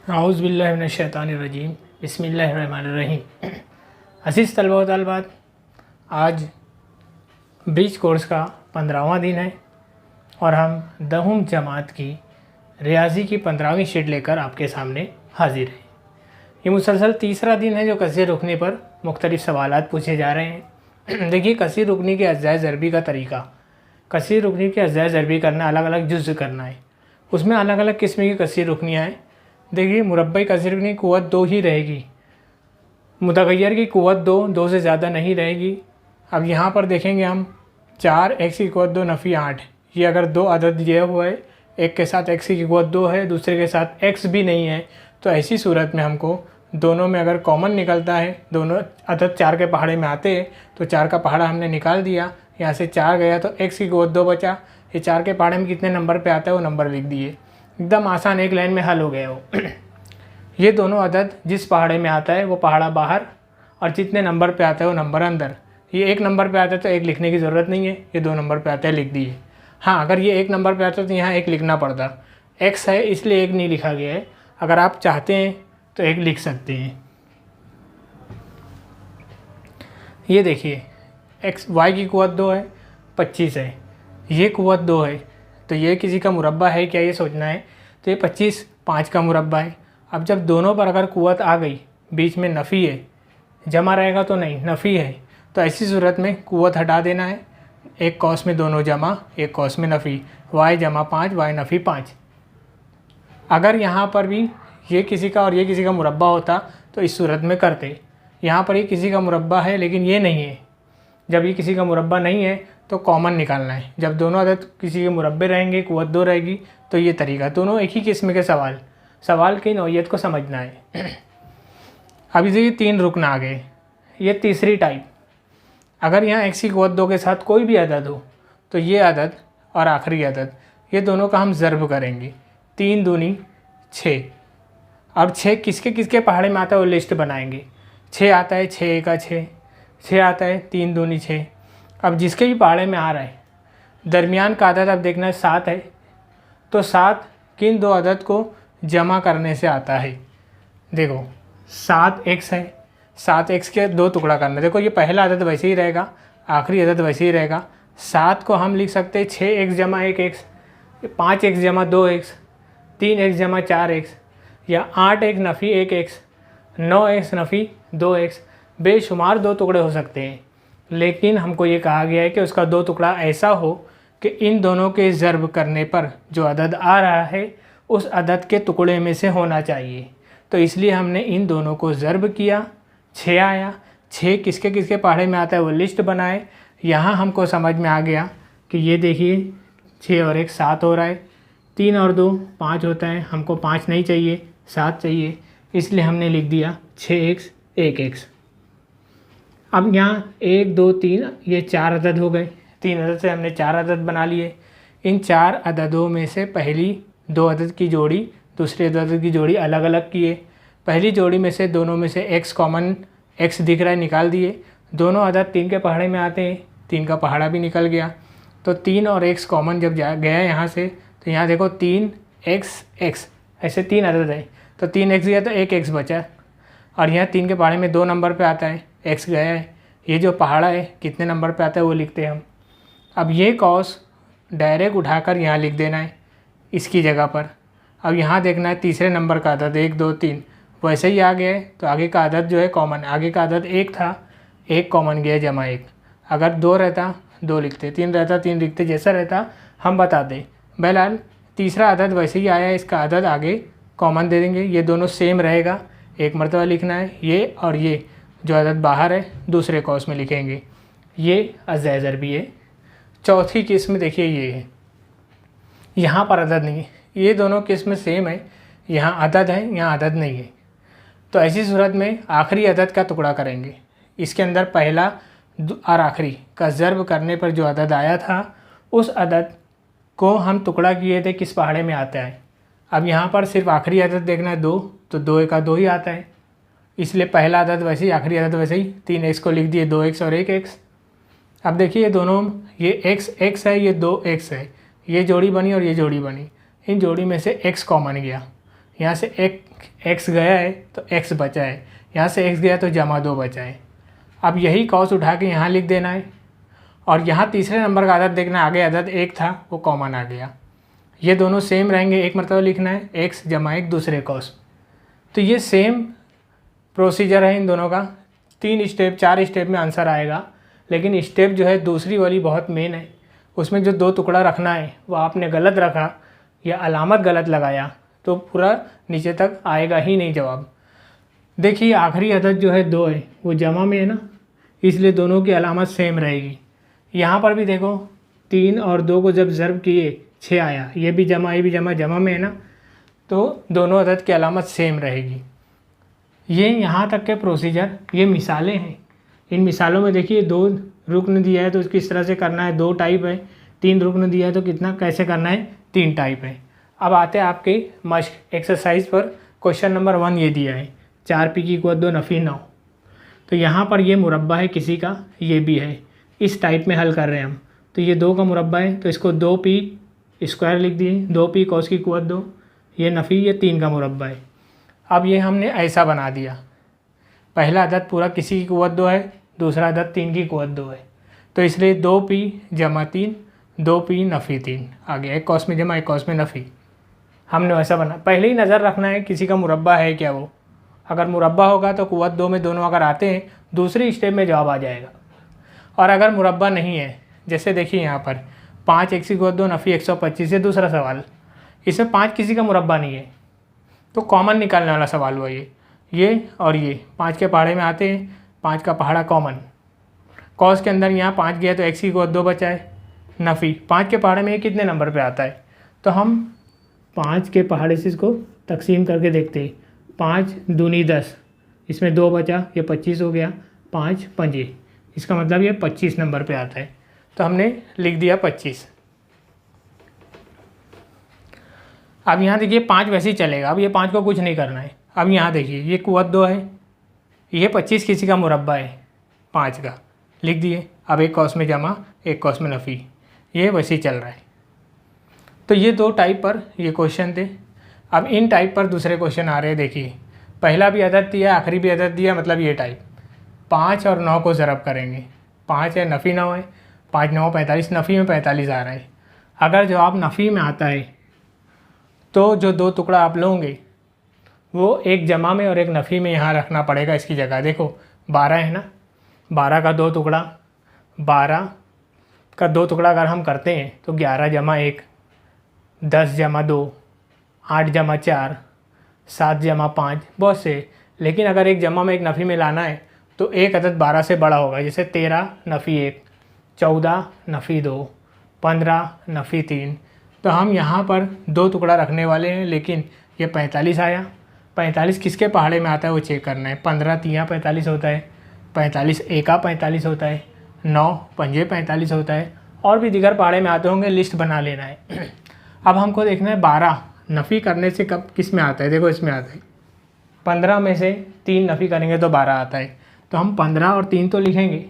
औज़ुबिल्लाहिमिनश्शैतानिर्रजीम बिस्मिल्लाहिर्रहमानिर्रहीम। अज़ीज़ तलबा व तलबात, आज ब्रिज कोर्स का 15वां दिन है और हम 10वीं जमात की रियाजी की 15वीं शीट लेकर आपके सामने हाजिर हैं। ये मुसलसल तीसरा दिन है जो कसीर रुकनी पर मुख्तलिफ़ सवालात पूछे जा रहे हैं। देखिए, कसीर रुकनी के अज्जाए ज़रबी का तरीका, कसीर रुकनी के अज्जाए ज़रबी करना, अलग अलग जुज़ करना है। उसमें अलग अलग किस्म की कसीर रुकनियाँ हैं। देखिए, मुरब्बई कसीर रुकनी क़ुव्वत 2 ही रहेगी, मुतग़य्यर की क़ुव्वत 2 से ज़्यादा नहीं रहेगी। अब यहाँ पर देखेंगे हम 4 x की क़ुव्वत 2 नफ़ी 8, ये अगर दो अदद दिया हुआ है, एक के साथ x की क़ुव्वत 2 है, दूसरे के साथ x भी नहीं है, तो ऐसी सूरत में हमको दोनों में अगर कॉमन निकलता है, दोनों अदद 4 के पहाड़े में आते हैं, तो 4 का पहाड़ा हमने निकाल दिया, यहाँ से 4 गया तो x की क़ुव्वत 2 बचा। ये 4 के पहाड़े में कितने नंबर पे आता है वो नंबर लिख दिए, एकदम आसान, एक लाइन में हल हो गया वो। ये दोनों अदद जिस पहाड़े में आता है वो पहाड़ा बाहर, और जितने नंबर पे आता है वो नंबर अंदर। ये 1 नंबर पे आता है तो 1 लिखने की ज़रूरत नहीं है, ये 2 नंबर पे आता है, लिख दिए। हाँ, अगर ये 1 नंबर पे आता है तो यहाँ 1 लिखना पड़ता, x है इसलिए 1 नहीं लिखा गया है। अगर आप चाहते हैं तो 1 लिख सकते हैं। ये देखिए, y की क़ुव्वत 2 है, 25 है, ये क़ुव्वत 2 है, तो ये किसी का मुरब्बा है क्या, ये सोचना है। तो ये 25 5 का मुरब्बा है। अब जब दोनों पर अगर क़ुव्वत आ गई, बीच में नफ़ी है, जमा रहेगा तो नहीं, नफ़ी है, तो ऐसी सूरत में क़ुव्वत हटा देना है। एक कौस में दोनों जमा, एक कौस में नफ़ी, y जमा 5 y नफ़ी 5। अगर यहाँ पर भी ये किसी का और ये किसी का मुरब्बा होता तो इस सूरत में करते। यहाँ पर ये किसी का मुरब्बा है लेकिन ये नहीं है। जब ये किसी का मुरब्बा नहीं है तो कॉमन निकालना है। जब दोनों अदद किसी के मुरब्बे रहेंगे, क़ुव्वत 2 रहेगी, तो ये तरीका। दोनों एक ही किस्म के सवाल की नौइयत को समझना है। अभी देखिए 3 रुकन आ गए, ये तीसरी टाइप। अगर यहाँ x की क़ुव्वत 2 के साथ कोई भी अदद हो तो ये अदद और आखिरी अदद, ये दोनों का हम ज़र्ब करेंगे। 3 दूनी 6। अब 6 किसके किसके पहाड़े में आता है वो लिस्ट बनाएंगे। 6 आता है, 6 का 6, 6 आता है, 3 दूनी 6। अब जिसके भी पहाड़े में आ रहा है, दरमियान का अदद अब देखना है 7 है, तो 7 किन 2 अदद को जमा करने से आता है। देखो 7x है, 7x के 2 टुकड़ा करना है। देखो ये पहला अदद वैसे ही रहेगा, आखिरी अदद वैसे ही रहेगा। 7 को हम लिख सकते हैं 6x जमा 1x, 5x जमा 2x, 3x जमा 4x, या 8x नफ़ी 1x, 9x नफ़ी 2x। बेशुमार 2 टुकड़े हो सकते हैं, लेकिन हमको ये कहा गया है कि उसका 2 टुकड़ा ऐसा हो कि इन दोनों के ज़र्ब करने पर जो अदद आ रहा है उस अदद के टुकड़े में से होना चाहिए। तो इसलिए हमने इन दोनों को ज़र्ब किया, 6 आया। 6 किसके किसके पहाड़े में आता है वो लिस्ट बनाए। यहाँ हमको समझ में आ गया कि ये देखिए 6 और 1 7 हो रहा है, 3 और 2 5 होता है, हमको 5 नहीं चाहिए, 7 चाहिए, इसलिए हमने लिख दिया 6x 1x। अब यहाँ 1 2 3 ये 4 अदद हो गए, 3 अदद से हमने 4 अदद बना लिए। इन 4 अददों में से पहली 2 अदद की जोड़ी, दूसरे 2 अदद की जोड़ी अलग अलग किए। पहली जोड़ी में से दोनों में से x कॉमन, x दिख रहा है, निकाल दिए। दोनों अदद 3 के पहाड़े में आते हैं, 3 का पहाड़ा भी निकल गया। तो 3 और x कॉमन जब गया यहाँ से, तो यहाँ देखो 3x, ऐसे 3 अदद है, तो 3x गया तो 1x बचा, और यहाँ 3 के पहाड़े में 2 नंबर पे आता है, x गया है। ये जो पहाड़ा है कितने नंबर पे आता है वो लिखते हैं हम। अब ये कॉस डायरेक्ट उठाकर यहाँ लिख देना है इसकी जगह पर। अब यहाँ देखना है तीसरे नंबर का अदद 1 2 3, वैसे ही आ गया है, तो आगे का अदद जो है कॉमन, आगे का अदद 1 था, 1 कॉमन गया जमा 1। अगर 2 रहता 2 लिखते, 3 रहता 3 लिखते, जैसा रहता हम बताते। बहरहाल तीसरा अदद वैसे ही आया है, इसका अदद आगे कॉमन दे देंगे, ये दोनों सेम रहेगा, एक मरतबा लिखना है। ये और ये जो अदद बाहर है दूसरे कौस में लिखेंगे। ये अज़्ज़ाए ज़रबी है। चौथी किस्म देखिए ये है, यहाँ पर अदद नहीं है, ये दोनों किस्म सेम है, यहाँ अदद है यहाँ अदद नहीं है। तो ऐसी सूरत में आखिरी अदद का टुकड़ा करेंगे। इसके अंदर पहला और आखिरी का ज़र्ब करने पर जो अदद आया था उस अदद को हम टुकड़ा किए थे किस पहाड़े में आता है। अब यहाँ पर सिर्फ आखिरी अदद देखना है 2, तो 2 का 2 ही आता है, इसलिए पहला अदद वैसे ही, आखिरी अदद वैसे ही। 3x को लिख दिए 2x और 1x। अब देखिए दोनों, ये x है, ये 2x है, ये जोड़ी बनी और ये जोड़ी बनी। इन जोड़ी में से x कॉमन गया, यहाँ से एक x गया है तो x बचा है, यहाँ से x गया तो जमा 2 बचा है। अब यही कॉस उठा के यहाँ लिख देना है और यहाँ तीसरे नंबर का अदद देखना, आगे अदद 1 था वो कॉमन आ गया। ये दोनों सेम रहेंगे, एक मरतबा लिखना है x जमा 1 दूसरे कॉस। तो ये सेम प्रोसीजर है इन दोनों का, 3 स्टेप 4 स्टेप में आंसर आएगा। लेकिन स्टेप जो है दूसरी वाली बहुत मेन है, उसमें जो 2 टुकड़ा रखना है वो आपने गलत रखा या अलामत गलत लगाया तो पूरा नीचे तक आएगा ही नहीं जवाब। देखिए आखिरी अदद जो है 2 है वो जमा में है ना, इसलिए दोनों की अलामत सेम रहेगी। यहाँ पर भी देखो 3 और 2 को जब ज़र्ब किए 6 आया, ये भी जमा ये भी जमा, जमा में है ना, तो दोनों अदद की अलामत सेम रहेगी। ये यहाँ तक के प्रोसीजर, ये मिसालें हैं। इन मिसालों में देखिए 2 रुकन दिया है तो किस तरह से करना है, 2 टाइप है। 3 रुकन दिया है तो कितना कैसे करना है, 3 टाइप है। अब आते हैं आपके मश्क एक्सरसाइज पर। क्वेश्चन नंबर 1 ये दिया है 4p की कुव्वत 2 नफ़ी 9। तो यहाँ पर ये मुरब्बा है किसी का, ये भी है, इस टाइप में हल कर रहे हैं हम। तो ये 2 का मुरब्बा है तो इसको 2p स्क्वायर लिख दिए, 2p कॉस की कुव्वत 2, ये नफ़ी ये 3 का मुरब्बा है। अब ये हमने ऐसा बना दिया, पहला अदद पूरा किसी की कुव्वत 2 है, दूसरा अदद 3 की कुव्वत 2 है, तो इसलिए 2p जमा 3, 2p नफ़ी 3 आ गया। एक कॉस में जमा एक कॉस में नफ़ी, हमने वैसा बना। पहले ही नज़र रखना है किसी का मुरब्बा है क्या वो, अगर मुरब्बा होगा तो कुव्वत 2 में दोनों अगर आते हैं दूसरी स्टेप में जवाब आ जाएगा। और अगर मुरब्बा नहीं है, जैसे देखिए यहाँ पर 5x की कुव्वत 2 नफ़ी 125 है दूसरा सवाल, इसमें 5 किसी का मुरब्बा नहीं है तो कॉमन निकालने वाला सवाल हुआ ये और ये 5 के पहाड़े में आते हैं, 5 का पहाड़ा कॉमन। कॉस के अंदर यहाँ 5 गया तो x की कुव्वत 2 बचा है, नफ़ी 5 के पहाड़े में ये कितने नंबर पे आता है, तो हम 5 के पहाड़े से इसको तकसीम करके देखते हैं। 5 दूनी 10, इसमें 2 बचा, ये 25 हो गया, 5 पंजे, इसका मतलब ये 25 नंबर पे आता है, तो हमने लिख दिया 25। अब यहाँ देखिए 5 वैसे ही चलेगा, अब ये 5 को कुछ नहीं करना है। अब यहाँ देखिए ये कुव्वत 2 है, ये 25 किसी का मुरब्बा है 5 का, लिख दिए। अब एक कॉस में जमा एक कॉस में नफ़ी, ये वैसे ही चल रहा है। तो ये 2 टाइप पर ये क्वेश्चन थे। अब इन टाइप पर दूसरे क्वेश्चन आ रहे हैं। देखिए पहला भी अदद दिया, आखिरी भी अदद दिया, मतलब ये टाइप 5 और 9 को ज़रब करेंगे। 5 है नफ़ी 9 है, 5 9 45, नफ़ी में 45 आ रहा है। अगर जवाब नफ़ी में आता है तो जो 2 टुकड़ा आप लोगे वो एक जमा में और एक नफ़ी में यहाँ रखना पड़ेगा इसकी जगह। देखो 12 है ना, 12 का 2 टुकड़ा, 12 का 2 टुकड़ा अगर हम करते हैं तो 11 जमा 1, 10 जमा 2, 8 जमा 4, 7 जमा 5, बहुत से। लेकिन अगर एक जमा में एक नफ़ी में लाना है तो एक अदद 12 से बड़ा होगा, जैसे 13 नफ़ी 1, 14 नफ़ी 2, 15 नफ़ी 3। तो हम यहाँ पर 2 टुकड़ा रखने वाले हैं, लेकिन ये 45 आया। 45 किसके पहाड़े में आता है वो चेक करना है। 15 तियाँ 45 होता है, 45 एका 45 होता है, 9 पंजे 45 होता है, और भी दिगर पहाड़े में आते होंगे, लिस्ट बना लेना है। अब हमको देखना है 12 नफ़ी करने से कब किस में आता है। देखो इसमें आता है, 15 में से 3 नफ़ी करेंगे तो 12 आता है, तो हम 15 और 3 तो लिखेंगे।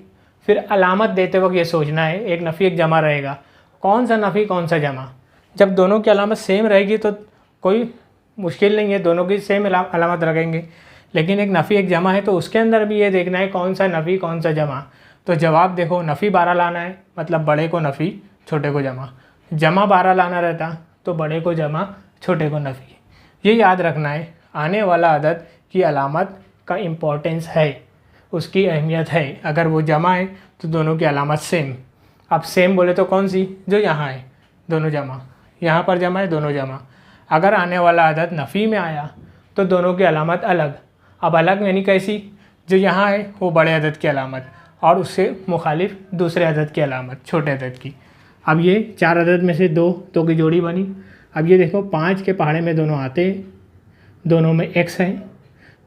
फिर अलामत देते वक्त ये सोचना है एक नफ़ी एक जमा रहेगा, कौन सा नफ़ी कौन सा जमा। जब दोनों की अलामत सेम रहेगी तो कोई मुश्किल नहीं है, दोनों की सेम अलामत रखेंगे। लेकिन एक नफ़ी एक जमा है तो उसके अंदर भी ये देखना है कौन सा नफ़ी कौन सा जमा। तो जवाब देखो नफ़ी 12 लाना है, मतलब बड़े को नफ़ी छोटे को जमा, जमा 12 लाना रहता तो बड़े को जमा छोटे को नफ़ी। ये याद रखना है, आने वाला अदद की अलामत का इम्पोर्टेंस है, उसकी अहमियत है। अगर वो जमा है तो दोनों की अलामत सेम। अब सेम बोले तो कौन सी, जो यहाँ है दोनों जमा, यहाँ पर जमा है दोनों जमा। अगर आने वाला अदद नफ़ी में आया तो दोनों की अलामत अलग। अब अलग यानी कैसी, जो यहाँ है वो बड़े अदद की अलामत और उससे मुखालिफ दूसरे अदद की अलामत छोटे अदद की। अब ये 4 अदद में से 2 की जोड़ी बनी। अब ये देखो 5 के पहाड़े में दोनों आते हैं, दोनों में x है,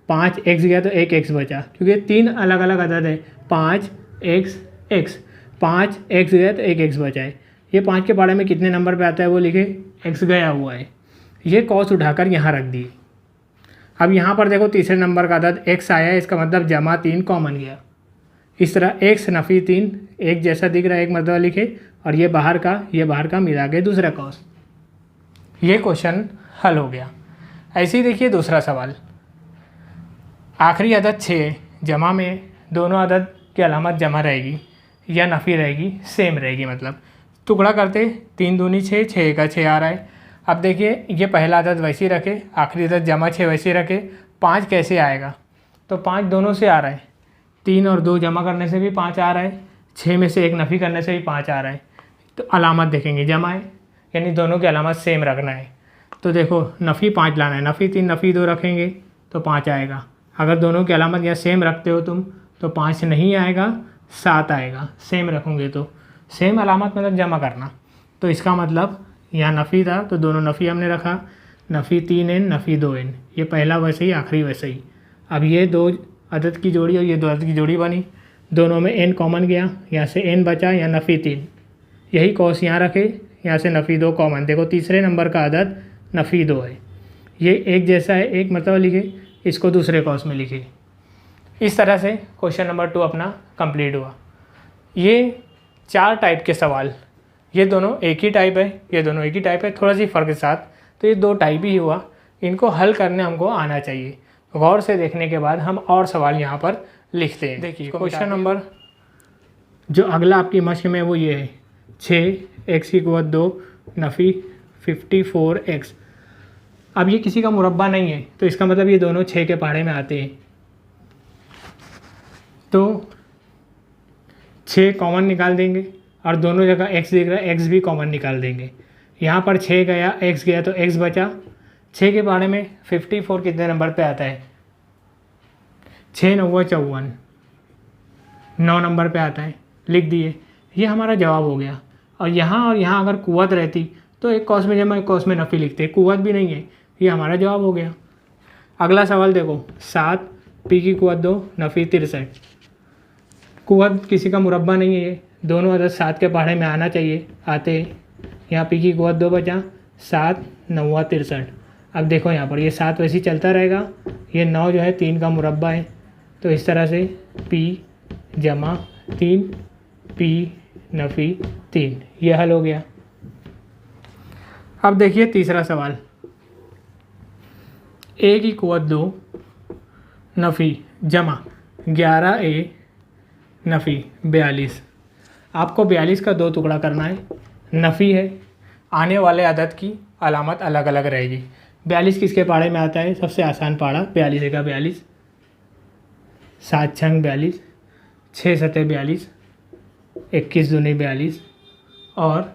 5 x गया तो 1 x बचा, क्योंकि 3 अलग अलग अदद है, 5 x x, 5 x गया तो 1 x बचा है। ये 5 के पहाड़े में कितने नंबर पे आता है वो लिखे, x गया हुआ है, ये कॉस उठाकर यहाँ रख दिए। अब यहाँ पर देखो तीसरे नंबर का अदद x आया है, इसका मतलब जमा 3 कॉमन गया। इस तरह x नफ़ी 3 एक जैसा दिख रहा है, एक मरतबा लिखे, और ये बाहर का मिला के दूसरा कॉस। ये क्वेश्चन हल हो गया। ऐसे ही देखिए दूसरा सवाल, आखिरी अदद 6 जमा में दोनों अदद की अलामत जमा रहेगी या नफ़ी रहेगी, सेम रहेगी। मतलब टुकड़ा करते 3 दूनी 6, 6 का 6 आ रहा है। अब देखिए ये पहला अदद वैसे ही रखे, आखिरी अदद जमा 6 वैसे ही रखे, 5 कैसे आएगा? तो 5 दोनों से आ रहा है, 3 और 2 जमा करने से भी 5 आ रहा है, 6 में से 1 नफ़ी करने से भी 5 आ रहा है। तो अलामत देखेंगे जमा है, यानी दोनों की अलामत सेम रखना है। तो देखो नफ़ी 5 लाना है, नफ़ी 3 नफ़ी 2 रखेंगे तो 5 आएगा। अगर दोनों की अलामत यहाँ सेम रखते हो तुम तो 5 नहीं आएगा, 7 आएगा। सेम रखोगे तो सेम अलामत मतलब जमा करना। तो इसका मतलब यहाँ नफ़ी था तो दोनों नफ़ी हमने रखा, नफ़ी 3n नफ़ी 2n, ये पहला वैसे ही आखिरी वैसे ही। अब ये 2 अदद की जोड़ी और ये 2 अदद की जोड़ी बनी, दोनों में n कॉमन गया, यहाँ से n बचा, यहाँ नफ़ी 3, यही कॉस यहाँ रखे, यहाँ से नफ़ी 2 कॉमन। देखो तीसरे नंबर का अदद नफ़ी 2 है, ये एक जैसा है, एक मतलब लिखे, इसको दूसरे कॉस में लिखे। इस तरह से क्वेश्चन नंबर 2 अपना कंप्लीट हुआ। ये 4 टाइप के सवाल, ये दोनों एक ही टाइप है, ये दोनों एक ही टाइप है, थोड़ा सी फ़र्क के साथ, तो ये 2 टाइप ही हुआ। इनको हल करने हमको आना चाहिए। गौर से देखने के बाद हम और सवाल यहाँ पर लिखते हैं। देखिए क्वेश्चन नंबर जो अगला आपकी मश्क में वो ये है, 6x की क़ुव्वत 2 नफ़ी 54x। अब ये किसी का मुरब्बा नहीं है तो इसका मतलब ये दोनों 6 के पहाड़े में आते हैं। तो 6 कॉमन निकाल देंगे और दोनों जगह x दिख रहा है, x भी कॉमन निकाल देंगे। यहाँ पर 6 गया, x गया तो x बचा। 6 के पहाड़े में 54 कितने नंबर पे आता है? 6 9 54, 9 नंबर पे आता है, लिख दिए। ये हमारा जवाब हो गया। और यहाँ अगर कुव्वत रहती तो एक कॉस में जमा एक कॉस में नफ़ी लिखते, कुव्वत भी नहीं है, ये हमारा जवाब हो गया। अगला सवाल देखो, 7 p की क़ुव्वत 2 नफ़ी 63। कुव्वत किसी का मुरब्बा नहीं है, ये दोनों अदद 7 के पहाड़े में आना चाहिए, आते हैं। यहाँ p की क़ुव्वत 2 बचा, 7 9 63। अब देखो यहाँ पर ये 7 वैसे ही चलता रहेगा, ये 9 जो है 3 का मुरब्बा है, तो इस तरह से p जमा 3 p नफ़ी 3, ये हल हो गया। अब देखिए तीसरा सवाल, a की क़ुव्वत 2 नफ़ी जमा 11a नफ़ी 42। आपको 42 का 2 टुकड़ा करना है, नफ़ी है, आने वाले अदद की अलामत अलग अलग रहेगी। 42 किसके पहाड़े में आता है? सबसे आसान पहाड़ा 42 का 42, 7 छंग 42, 6 सतह 42, 21 दूनी 42 और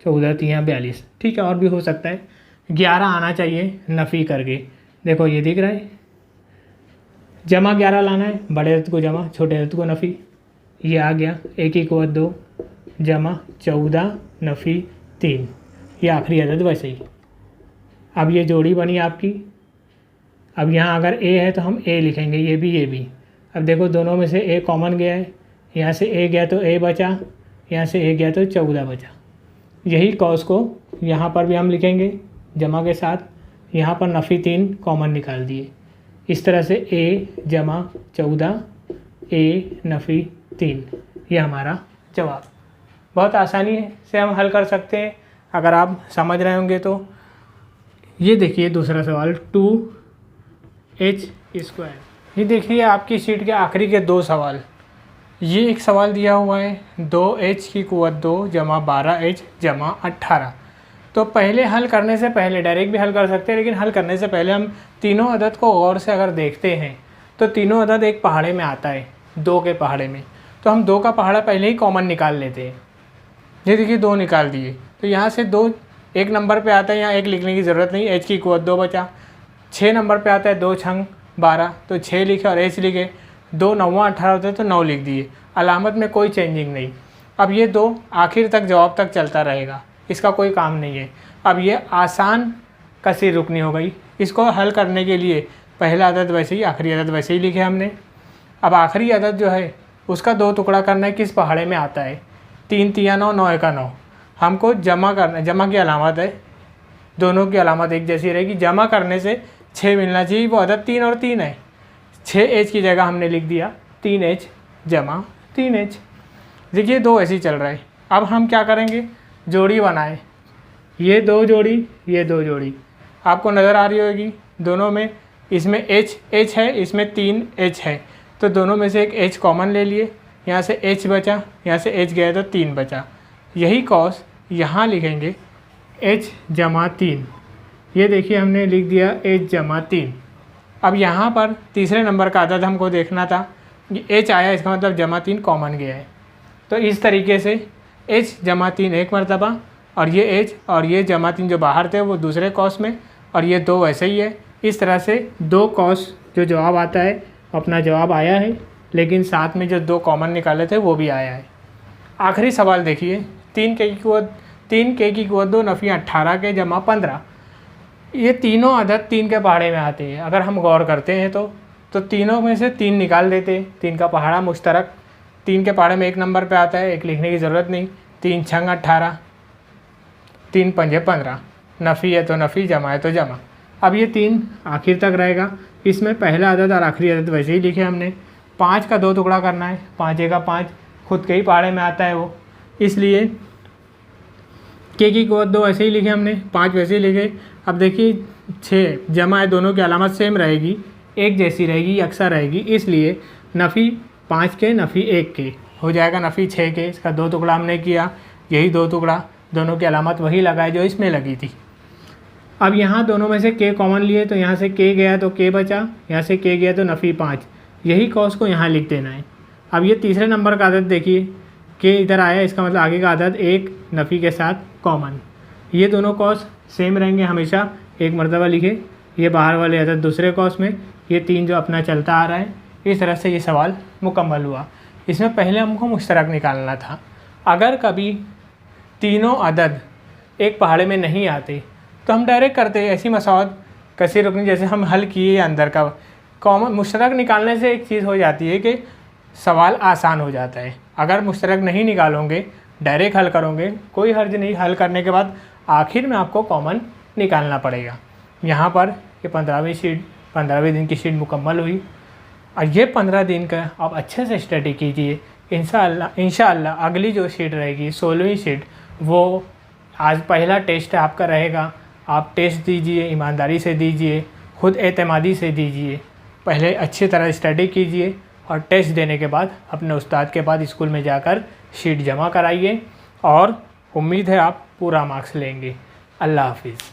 14 तियाँ 42। ठीक है, और भी हो सकता है। 11 आना चाहिए नफ़ी करके, देखो ये दिख रहा है, जमा 11 लाना है, बड़े अदद को जमा, छोटे अदद को नफ़ी, ये आ गया। a की क़ुव्वत 2 जमा 14 नफ़ी 3, ये आखिरी अदद वैसे ही। अब ये जोड़ी बनी आपकी। अब यहाँ अगर a है तो हम a लिखेंगे, ये भी। अब देखो दोनों में से a कॉमन गया है, यहाँ से a गया तो a बचा, यहाँ से a गया तो 14 बचा। यही कॉस को यहाँ पर भी हम लिखेंगे जमा के साथ, यहाँ पर नफ़ी 3 कॉमन निकाल दिए। इस तरह से a जमा 14 a नफ़ी 3, ये हमारा जवाब। बहुत आसानी से हम हल कर सकते हैं अगर आप समझ रहे होंगे तो। ये देखिए दूसरा सवाल, 2h²। ये देखिए आपकी शीट के आखिरी के 2 सवाल। ये एक सवाल दिया हुआ है 2h की क़ुव्वत 2 जमा 12h जमा 18। तो पहले हल करने से पहले डायरेक्ट भी हल कर सकते हैं, लेकिन हल करने से पहले हम तीनों अदद को गौर से अगर देखते हैं तो तीनों अदद एक पहाड़े में आता है, 2 के पहाड़े में। तो हम 2 का पहाड़ा पहले ही कॉमन निकाल लेते हैं। ये देखिए 2 निकाल दिए, तो यहाँ से 2 एक नंबर पे आता है, यहाँ 1 लिखने की ज़रूरत नहीं, h की क़ुव्वत 2 बचा। 6 नंबर पे आता है 2 छंग 12, तो 6 लिखे और h लिखे। 2 9 18 होते तो 9 लिख दिए, अलामत में कोई चेंजिंग नहीं। अब ये 2 आखिर तक जवाब तक चलता रहेगा, इसका कोई काम नहीं है। अब ये आसान कसर रुकनी हो गई। इसको हल करने के लिए पहला अदद वैसे ही, आखिरी अदद वैसे ही लिखे हमने। अब आखिरी अदद जो है उसका 2 टुकड़ा करना है, किस पहाड़े में आता है? 3 तिया 9, 9 एका 9। हमको जमा करना है, जमा की अलामत है, दोनों की अलामत एक जैसी रहेगी। जमा करने से 6 मिलना चाहिए, वो अदद 3 और 3 है। 6h की जगह हमने लिख दिया 3h जमा 3h। देखिए 2 ऐसे ही चल रहा है। अब हम क्या करेंगे? जोड़ी बनाएं, ये 2 जोड़ी, ये 2 जोड़ी। आपको नज़र आ रही होगी दोनों में, इसमें H है, इसमें 3 H है, तो दोनों में से एक H कॉमन ले लिए, यहाँ से H बचा, यहाँ से H गया तो 3 बचा। यही कॉस यहाँ लिखेंगे H जमा 3। ये देखिए हमने लिख दिया H जमा 3। अब यहाँ पर तीसरे नंबर का अदद हमको देखना था, ये H आया, इसका मतलब जमा 3 कॉमन गया है। तो इस तरीके से H जमा 3 एक मरतबा, और ये H और ये जमा 3 जो बाहर थे वो दूसरे कॉस में, और ये 2 वैसे ही है। इस तरह से 2 कॉस जो जवाब आता है अपना जवाब आया है, लेकिन साथ में जो 2 कॉमन निकाले थे वो भी आया है। आखिरी सवाल देखिए, 3k की कुव्वत 2 नफ़ी 18 के जमा 15। ये तीनों अदद 3 के पहाड़े में आते हैं। अगर हम गौर करते हैं तो तीनों में से 3 निकाल देते, 3 का पहाड़ा मुश्तरक 3 के पहाड़े में 1 नंबर पे आता है, 1 लिखने की ज़रूरत नहीं। 3 छंग 18, 3 पंजे 15, नफ़ी है तो नफ़ी, जमा है तो जमा। अब ये 3 आखिर तक रहेगा। इसमें पहला अदद और आखिरी अदद वैसे ही लिखे हमने। 5 का 2 टुकड़ा करना है, 5 का 5 खुद के ही पहाड़े में आता है वो, इसलिए k की कुव्वत 2 ऐसे ही लिखे हमने, 5 वैसे ही लिखे। अब देखिए 6 जमा है, दोनों की अलामत सेम रहेगी, एक जैसी रहेगी, यकसा रहेगी, इसलिए नफ़ी 5 के नफ़ी 1 के हो जाएगा नफ़ी 6 के। इसका 2 टुकड़ा हमने किया, यही 2 टुकड़ा, दोनों की अलामत वही लगाए जो इसमें लगी थी। अब यहाँ दोनों में से k कॉमन लिए, तो यहाँ से k गया तो k बचा, यहाँ से k गया तो नफ़ी 5। यही कॉस को यहाँ लिख देना है। अब ये तीसरे नंबर का अदद देखिए, k इधर आया, इसका मतलब आगे का अदद 1 नफ़ी के साथ कॉमन। ये दोनों कॉस सेम रहेंगे हमेशा, एक मरतबा लिखे। ये बाहर वाले अदद दूसरे कॉस में, ये 3 जो अपना चलता आ रहा है। इस तरह से ये सवाल मुकम्मल हुआ। इसमें पहले हमको मुश्तरक निकालना था। अगर कभी तीनों अदद एक पहाड़े में नहीं आते तो हम डायरेक्ट करते हैं, ऐसी मसावत कसी रुकनी जैसे हम हल किए अंदर का। कॉमन मुश्तरक निकालने से एक चीज़ हो जाती है कि सवाल आसान हो जाता है। अगर मुश्तरक नहीं निकालोगे, डायरेक्ट हल करोगे, कोई हर्ज नहीं। हल करने के बाद आखिर में आपको कॉमन निकालना पड़ेगा। यहाँ पर ये 15वें दिन की शीट मुकम्मल हुई, और ये 15 दिन का आप अच्छे से स्टडी कीजिए। इंशाअल्लाह अगली जो शीट रहेगी 16वीं शीट, वो आज पहला टेस्ट आपका रहेगा। आप टेस्ट दीजिए, ईमानदारी से दीजिए, खुद एतमादी से दीजिए। पहले अच्छी तरह स्टडी कीजिए और टेस्ट देने के बाद अपने उस्ताद के बाद स्कूल में जाकर शीट जमा कराइए, और उम्मीद है आप पूरा मार्क्स लेंगे। अल्लाह हाफिज़।